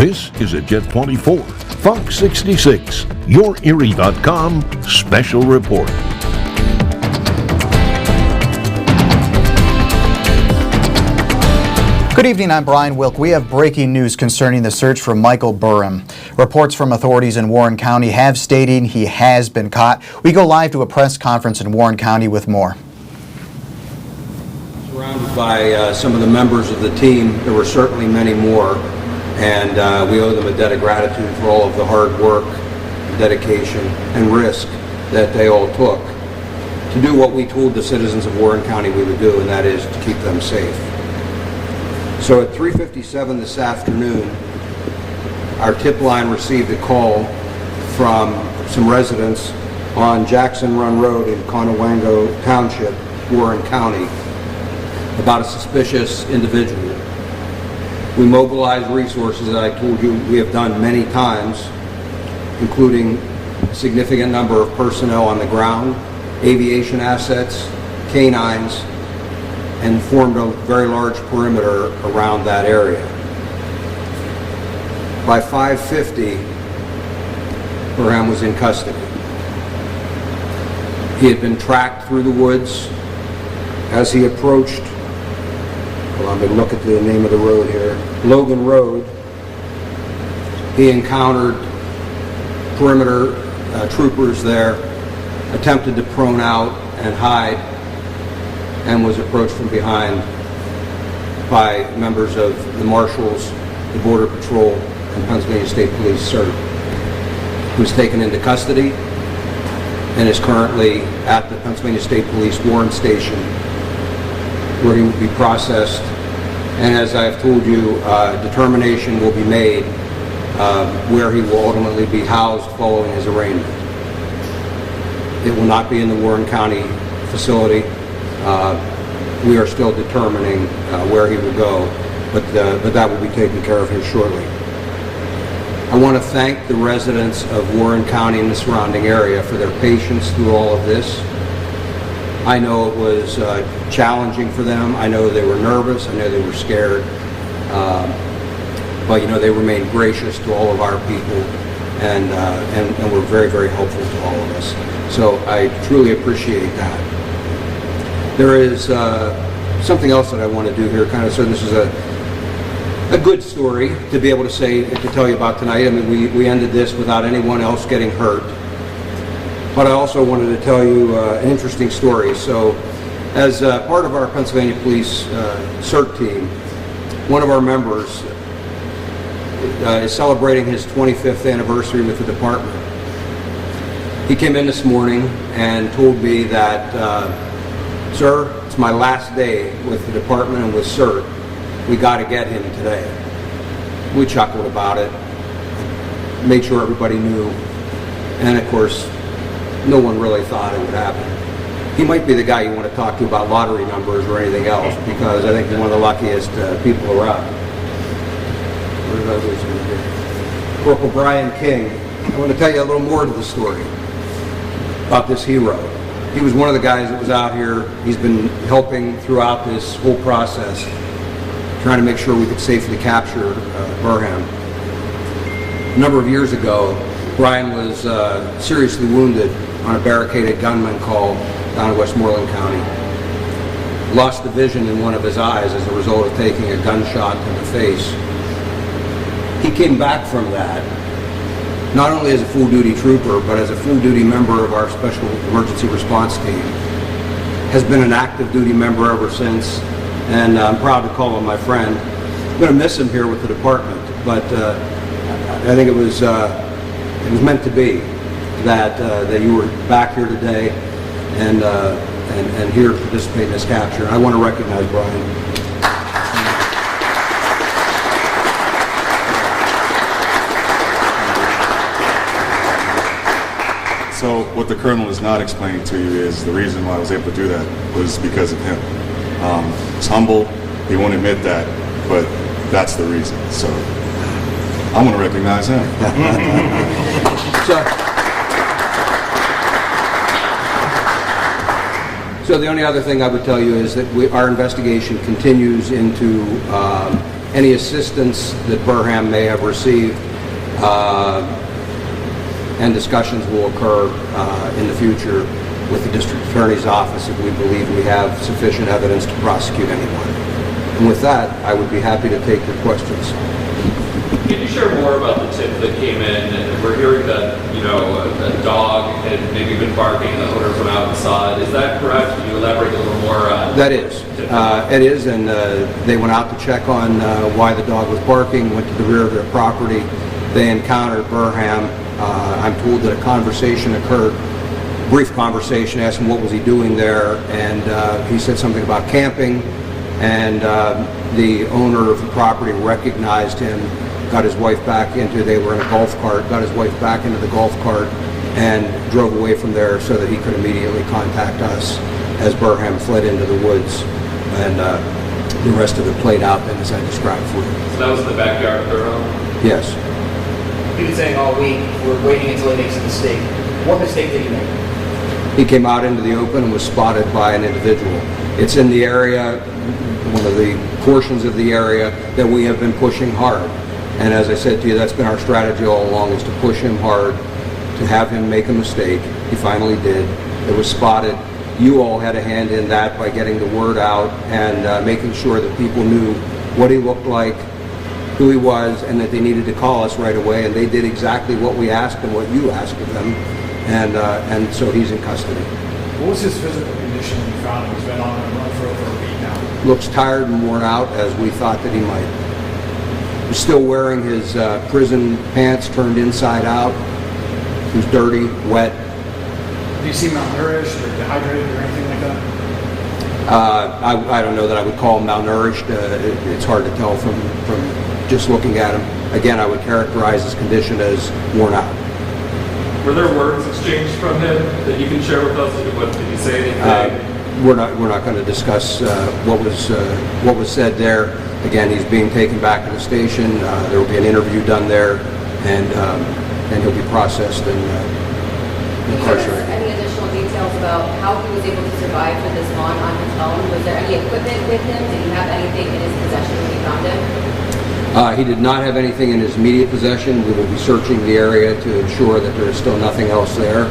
This is a Jet 24, Fox 66, YourErie.com special report. Good evening, I'm Brian Wilk. We have breaking news concerning the search for Michael Burham. Reports from authorities in Warren County have stated he has been caught. We go live to a press conference in Warren County with more. Surrounded by some of the members of the team, there were certainly many more, and we owe them a debt of gratitude for all of the hard work, dedication, and risk that they all took to do what we told the citizens of Warren County we would do, and that is to keep them safe. So at 3:57 this afternoon, our tip line received a call from some residents on Jackson Run Road in Conewango Township, Warren County, about a suspicious individual. We mobilized resources that I told you we have done many times, including a significant number of personnel on the ground, aviation assets, canines, and formed a very large perimeter around that area. By 5:50, Burham was in custody. He had been tracked through the woods. As he approached, I'm going to look at the name of the road here, Logan Road, he encountered perimeter troopers there, attempted to prone out and hide, and was approached from behind by members of the Marshals, the Border Patrol, and Pennsylvania State Police CERT. He was taken into custody and is currently at the Pennsylvania State Police Warren Station, where he will be processed. And as I've told you, determination will be made where he will ultimately be housed following his arraignment. It will not be in the Warren County facility. We are still determining where he will go, but that will be taken care of here shortly. I want to thank the residents of Warren County and the surrounding area for their patience through all of this. I know it was challenging for them. I know they were nervous. I know they were scared. But they remained gracious to all of our people, and were very, very helpful to all of us. So I truly appreciate that. There is something else that I want to do here, so this is a good story to be able to tell you about tonight. I mean, we ended this without anyone else getting hurt. But I also wanted to tell you an interesting story. So, as part of our Pennsylvania Police CERT team, one of our members is celebrating his 25th anniversary with the department. He came in this morning and told me that, sir, it's my last day with the department and with CERT. We got to get him today. We chuckled about it, made sure everybody knew, and of course, no one really thought it would happen. He might be the guy you want to talk to about lottery numbers or anything else, because I think he's one of the luckiest people around. Corporal Brian King. I want to tell you a little more to the story about this hero. He was one of the guys that was out here. He's been helping throughout this whole process, trying to make sure we could safely capture Burham. A number of years ago, Brian was seriously wounded on a barricaded gunman call down in Westmoreland County. Lost the vision in one of his eyes as a result of taking a gunshot in the face. He came back from that, not only as a full-duty trooper, but as a full-duty member of our Special Emergency Response Team. Has been an active duty member ever since, and I'm proud to call him my friend. I'm going to miss him here with the department, but I think it was meant to be that you were back here today and here to participate in this capture. I want to recognize Brian. So what the Colonel is not explaining to you is the reason why I was able to do that was because of him. He's humble, he won't admit that, but that's the reason. So I want to recognize him. So the only other thing I would tell you is that our investigation continues into any assistance that Burham may have received, and discussions will occur in the future with the district attorney's office if we believe we have sufficient evidence to prosecute anyone. And with that, I would be happy to take your questions. Can you share more about the tip that came in? And we're hearing that, a dog had maybe been barking and the owner from outside. Is that correct? Can you elaborate a little more? That is. It is, and they went out to check on why the dog was barking, went to the rear of their property. They encountered Burham. I'm told that a conversation occurred, brief conversation, asked him what was he doing there, and he said something about camping, and the owner of the property recognized him, got his wife back they were in a golf cart, got his wife back into the golf cart and drove away from there so that he could immediately contact us as Burham fled into the woods, and the rest of it played out then as I described for you. So that was in the backyard of their home? Yes. He was saying all week, we're waiting until he makes a mistake. What mistake did he make? He came out into the open and was spotted by an individual. It's in the area, one of the portions of the area that we have been pushing hard. And as I said to you, that's been our strategy all along, is to push him hard, to have him make a mistake. He finally did. It was spotted. You all had a hand in that by getting the word out and making sure that people knew what he looked like, who he was, and that they needed to call us right away. And they did exactly what we asked and what you asked of them. And so he's in custody. What was his physical condition when you found him? He's been on a run for over a week now. Looks tired and worn out, as we thought that he might. He's still wearing his prison pants turned inside out. He was dirty, wet. Do you seem malnourished or dehydrated or anything like that? I don't know that I would call him malnourished. It's hard to tell from just looking at him. Again, I would characterize his condition as worn out. Were there words exchanged from him that you can share with us? What did he say? Anything? We're not going to discuss what was said there. Again, he's being taken back to the station. There will be an interview done there, and he'll be processed and incarcerated. Any additional details about how he was able to survive for this long on his own? Was there any equipment with him? Did he have anything in his possession when you found him? He did not have anything in his immediate possession. We will be searching the area to ensure that there is still nothing else there.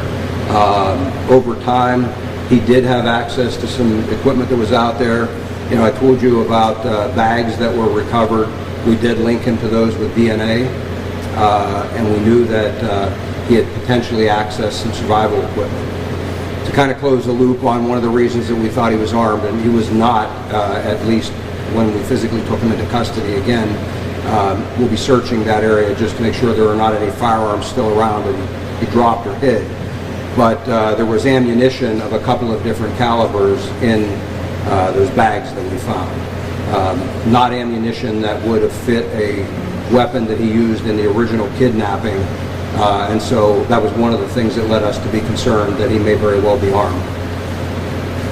Over time, he did have access to some equipment that was out there. I told you about bags that were recovered. We did link him to those with DNA, and we knew that he had potentially accessed some survival equipment. To kind of close the loop on one of the reasons that we thought he was armed, and he was not, at least when we physically took him into custody again. We'll be searching that area just to make sure there are not any firearms still around and he dropped or hid. But there was ammunition of a couple of different calibers in those bags that we found. Not ammunition that would have fit a weapon that he used in the original kidnapping. And so that was one of the things that led us to be concerned that he may very well be armed.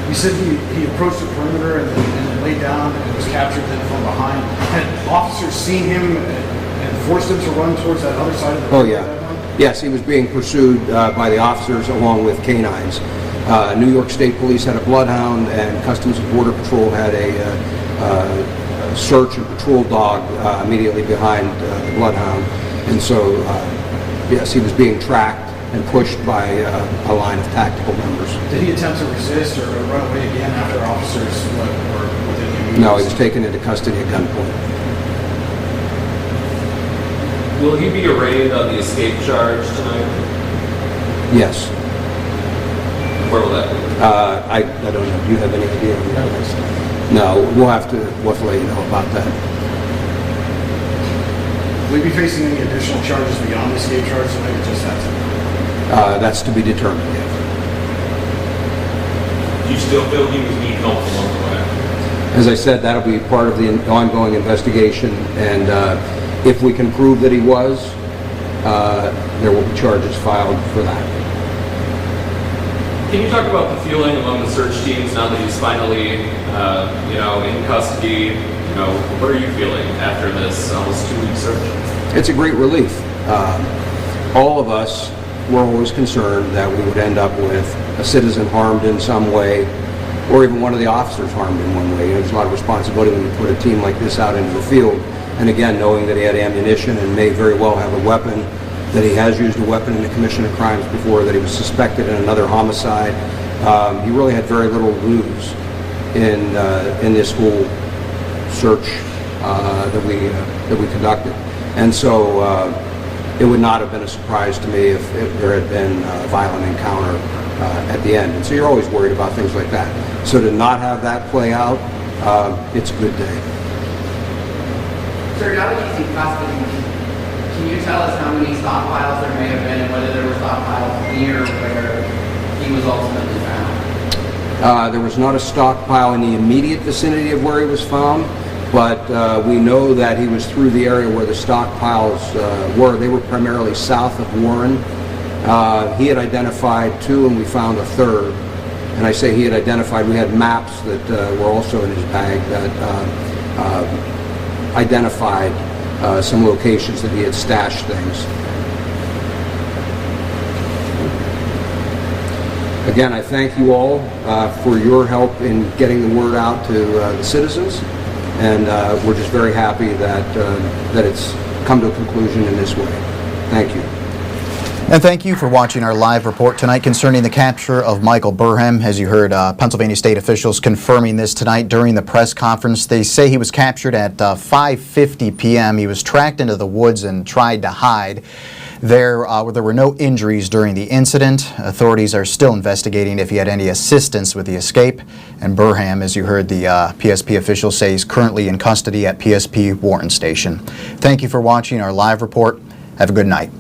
You said he approached the perimeter and then laid down and was captured then from behind. Had officers seen him and forced him to run towards that other side of the perimeter? Oh, yeah. Yes, he was being pursued by the officers along with canines. New York State Police had a bloodhound, and Customs and Border Patrol had a search and patrol dog immediately behind the bloodhound. And so, yes, he was being tracked and pushed by a line of tactical members. Did he attempt to resist or run away again after officers were within him? No, he was taken into custody at gunpoint. Will he be arraigned on the escape charge tonight? Yes. Where will that be? I don't know. Do you have any idea? No, we'll have to let you know about that. Will he be facing any additional charges beyond the escape charge tonight, or just that? That's to be determined yet. Do you still feel he was being helpful along the way? As I said, that'll be part of the ongoing investigation, and if we can prove that he was, there will be charges filed for that. Can you talk about the feeling among the search teams now that he's finally, in custody? What are you feeling after this almost 2-week search? It's a great relief. All of us were always concerned that we would end up with a citizen harmed in some way, or even one of the officers harmed in one way. You know, there's a lot of responsibility when you put a team like this out into the field. And again, knowing that he had ammunition and may very well have a weapon, that he has used a weapon in the commission of crimes before, that he was suspected in another homicide. He really had very little to lose in this whole search that we conducted. And so it would not have been a surprise to me if there had been a violent encounter at the end. And so you're always worried about things like that. So to not have that play out, it's a good day. Sir, now that he's in custody, can you tell us how many stockpiles there may have been and whether there were stockpiles near where he was ultimately found? There was not a stockpile in the immediate vicinity of where he was found, but we know that he was through the area where the stockpiles were. They were primarily south of Warren. He had identified 2 and we found a 3rd. And I say he had identified, we had maps that were also in his bag that identified some locations that he had stashed things. Again, I thank you all for your help in getting the word out to the citizens, and we're just very happy that it's come to a conclusion in this way. Thank you. And thank you for watching our live report tonight concerning the capture of Michael Burham. As you heard, Pennsylvania state officials confirming this tonight during the press conference. They say he was captured at 5:50 p.m. He was tracked into the woods and tried to hide. There were no injuries during the incident. Authorities are still investigating if he had any assistance with the escape. And Burham, as you heard the PSP official say, is currently in custody at PSP Warren Station. Thank you for watching our live report. Have a good night.